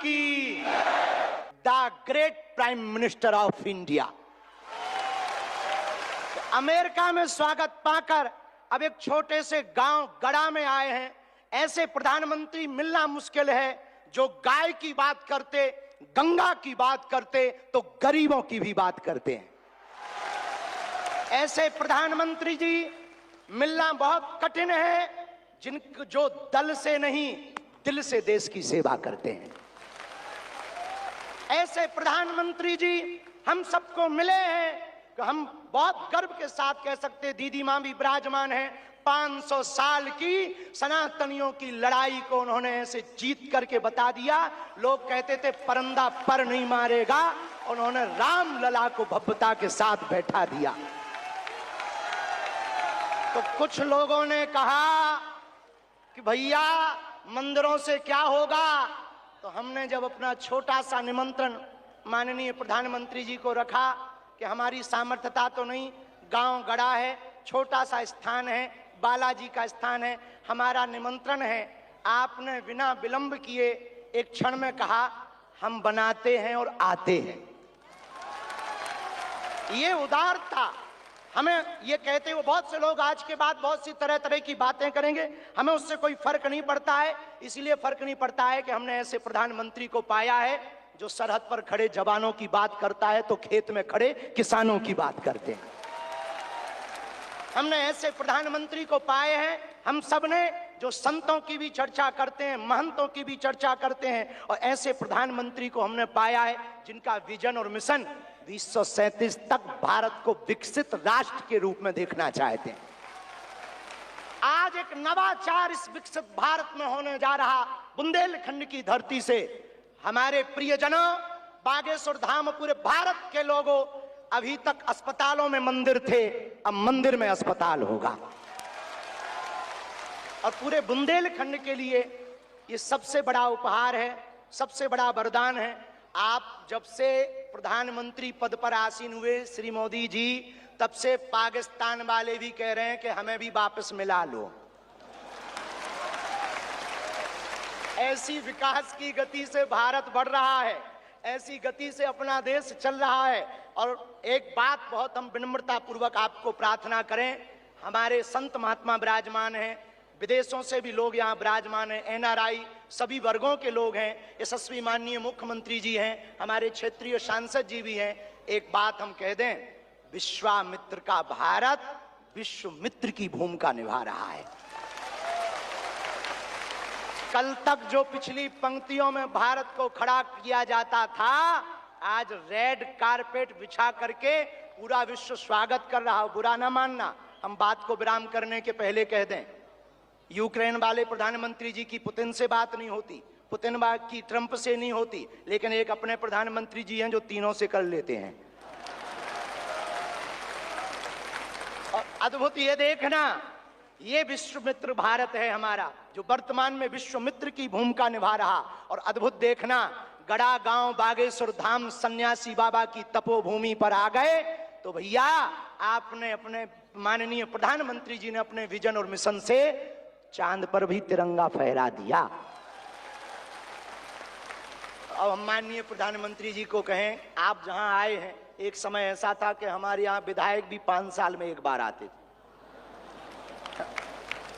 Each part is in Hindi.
की, the great prime minister of India. America में स्वागत पाकर अब एक छोटे से गांव गड़ा में आए हैं। ऐसे प्रधानमंत्री मिलना मुश्किल है जो गाय की बात करते, गंगा की बात करते तो गरीबों की भी बात करते हैं। ऐसे प्रधानमंत्री जी मिलना बहुत कठिन है जो दल से नहीं दिल से देश की सेवा करते हैं। ऐसे प्रधानमंत्री जी हम सबको मिले हैं कि हम बहुत गर्व के साथ कह सकते हैं दीदी मां भी विराजमान है। 500 साल की सनातनियों की लड़ाई को उन्होंने ऐसे जीत करके बता दिया। लोग कहते थे परिंदा पर नहीं मारेगा, उन्होंने राम लला को भव्यता के साथ बैठा दिया। तो कुछ लोगों ने कहा कि भैया मंदिरों से क्या होगा, तो हमने जब अपना छोटा सा निमंत्रण माननीय प्रधानमंत्री जी को रखा कि हमारी सामर्थ्यता तो नहीं, गांव गड़ा है, छोटा सा स्थान है, बालाजी का स्थान है, हमारा निमंत्रण है, आपने बिना विलंब किए एक क्षण में कहा हम बनाते हैं और आते हैं। ये उदारता। हमें ये कहते हुए बहुत से लोग आज के बाद बहुत सी तरह तरह की बातें करेंगे, हमें उससे कोई फर्क नहीं पड़ता है। इसलिए फर्क नहीं पड़ता है कि हमने ऐसे प्रधानमंत्री को पाया है जो सरहद पर खड़े जवानों की बात करता है तो खेत में खड़े किसानों की बात करते हैं। हमने ऐसे प्रधानमंत्री को पाए हैं हम सब ने जो संतों की भी चर्चा करते हैं, महंतों की भी चर्चा करते हैं, और ऐसे प्रधानमंत्री को हमने पाया है जिनका विजन और मिशन 2037 तक भारत को विकसित राष्ट्र के रूप में देखना चाहते हैं। आज एक नवाचार इस विकसित भारत में होने जा रहा। बुंदेलखंड की धरती से हमारे प्रियजनों, बागेश्वर धाम, पूरे भारत के लोगों, अभी तक अस्पतालों में मंदिर थे, अब मंदिर में अस्पताल होगा। और पूरे बुंदेलखंड के लिए ये सबसे बड़ा उपहार है, सबसे बड़ा वरदान है। आप जब से प्रधानमंत्री पद पर आसीन हुए श्री मोदी जी, तब से पाकिस्तान वाले भी कह रहे हैं कि हमें भी वापस मिला लो। ऐसी विकास की गति से भारत बढ़ रहा है, ऐसी गति से अपना देश चल रहा है। और एक बात बहुत हम विनम्रता पूर्वक आपको प्रार्थना करें, हमारे संत महात्मा विराजमान हैं, विदेशों से भी लोग यहाँ विराजमान हैं, एनआरआई सभी वर्गों के लोग हैं, यशस्वी माननीय मुख्यमंत्री जी हैं, हमारे क्षेत्रीय सांसद जी भी हैं। एक बात हम कह दें, विश्वामित्र का भारत विश्व मित्र की भूमिका निभा रहा है। कल तक जो पिछली पंक्तियों में भारत को खड़ा किया जाता था, आज रेड कारपेट बिछा करके पूरा विश्व स्वागत कर रहा हो। बुरा ना मानना, हम बात को विराम करने के पहले कह दें, यूक्रेन वाले प्रधानमंत्री जी की पुतिन से बात नहीं होती, पुतिन की ट्रंप से नहीं होती, लेकिन एक अपने प्रधानमंत्री जी हैं जो तीनों से कर लेते हैं। और अद्भुत ये देखना, ये विश्व मित्र भारत है हमारा, जो वर्तमान में विश्व मित्र की भूमिका निभा रहा। और अद्भुत देखना, गड़ा गांव बागेश्वर धाम सन्यासी बाबा की तपोभूमि पर आ गए तो भैया आपने अपने माननीय प्रधानमंत्री जी ने अपने विजन और मिशन से चांद पर भी तिरंगा फहरा दिया। अब हम माननीय प्रधानमंत्री जी को कहें, आप जहां आए हैं, एक समय ऐसा था कि हमारे यहाँ विधायक भी 5 साल में एक बार आते थे।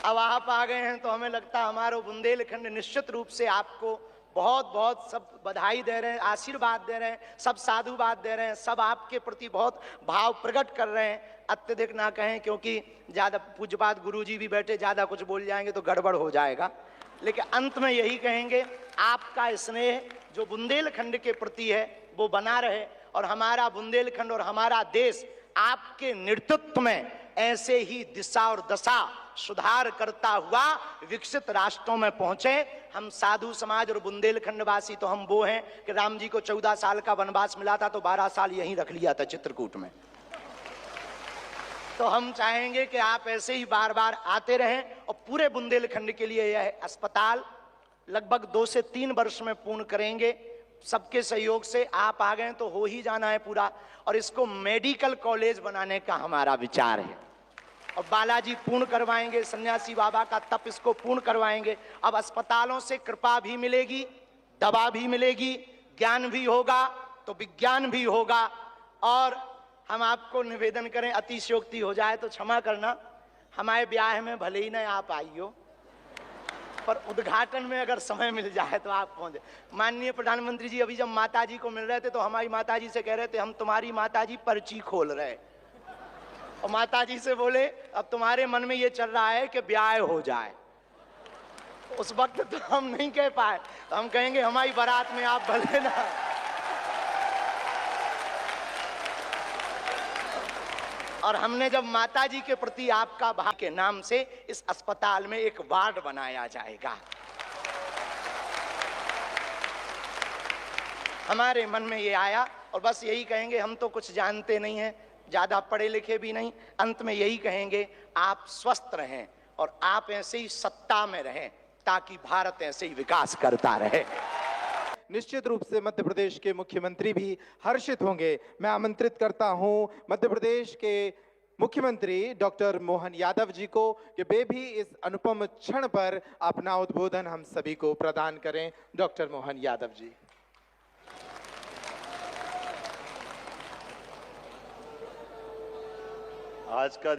अब आप आ गए हैं तो हमें लगता है हमारा बुंदेलखंड निश्चित रूप से आपको बहुत बहुत सब बधाई दे रहे हैं, आशीर्वाद दे रहे हैं, सब साधुवाद दे रहे हैं, सब आपके प्रति बहुत भाव प्रकट कर रहे हैं। अत्यधिक ना कहें क्योंकि ज़्यादा पूज्यपाद गुरुजी भी बैठे, ज़्यादा कुछ बोल जाएंगे तो गड़बड़ हो जाएगा। लेकिन अंत में यही कहेंगे, आपका स्नेह जो बुंदेलखंड के प्रति है वो बना रहे, और हमारा बुंदेलखंड और हमारा देश आपके नेतृत्व में ऐसे ही दिशा और दशा सुधार करता हुआ विकसित राष्ट्रों में पहुंचे। हम साधु समाज और बुंदेलखंड वासी तो हम वो हैं कि राम जी को 14 साल का वनवास मिला था तो 12 साल यहीं रख लिया था चित्रकूट में। तो हम चाहेंगे कि आप ऐसे ही बार बार आते रहें। और पूरे बुंदेलखंड के लिए यह अस्पताल लगभग 2 से 3 वर्ष में पूर्ण करेंगे, सबके सहयोग से। आप आ गए तो हो ही जाना है पूरा। और इसको मेडिकल कॉलेज बनाने का हमारा विचार है, और बालाजी पूर्ण करवाएंगे, सन्यासी बाबा का तप इसको पूर्ण करवाएंगे। अब अस्पतालों से कृपा भी मिलेगी, दवा भी मिलेगी, ज्ञान भी होगा तो विज्ञान भी होगा। और हम आपको निवेदन करें, अतिशयोक्ति हो जाए तो क्षमा करना, हमारे ब्याह में भले ही ना आप आइयो, पर उद्घाटन में अगर समय मिल जाए तो आप पहुंचे। माननीय प्रधानमंत्री जी अभी जब माताजी को मिल रहे थे तो हमारी माताजी से कह रहे थे हम तुम्हारी माताजी पर्ची खोल रहे, और माताजी से बोले अब तुम्हारे मन में ये चल रहा है कि ब्याह हो जाए। उस वक्त तो हम नहीं कह पाए, तो हम कहेंगे हमारी बारात में आप भले ना। और हमने जब माताजी के प्रति आपका भाव के नाम से इस अस्पताल में एक वार्ड बनाया जाएगा। हमारे मन में ये आया और बस यही कहेंगे, हम तो कुछ जानते नहीं हैं, ज्यादा पढ़े लिखे भी नहीं, अंत में यही कहेंगे आप स्वस्थ रहें और आप ऐसे ही सत्ता में रहें ताकि भारत ऐसे ही विकास करता रहे। निश्चित रूप से मध्य प्रदेश के मुख्यमंत्री भी हर्षित होंगे। मैं आमंत्रित करता हूं मध्य प्रदेश के मुख्यमंत्री डॉक्टर मोहन यादव जी को कि वे भी इस अनुपम क्षण पर अपना उद्बोधन हम सभी को प्रदान करें। डॉक्टर मोहन यादव जी। आज का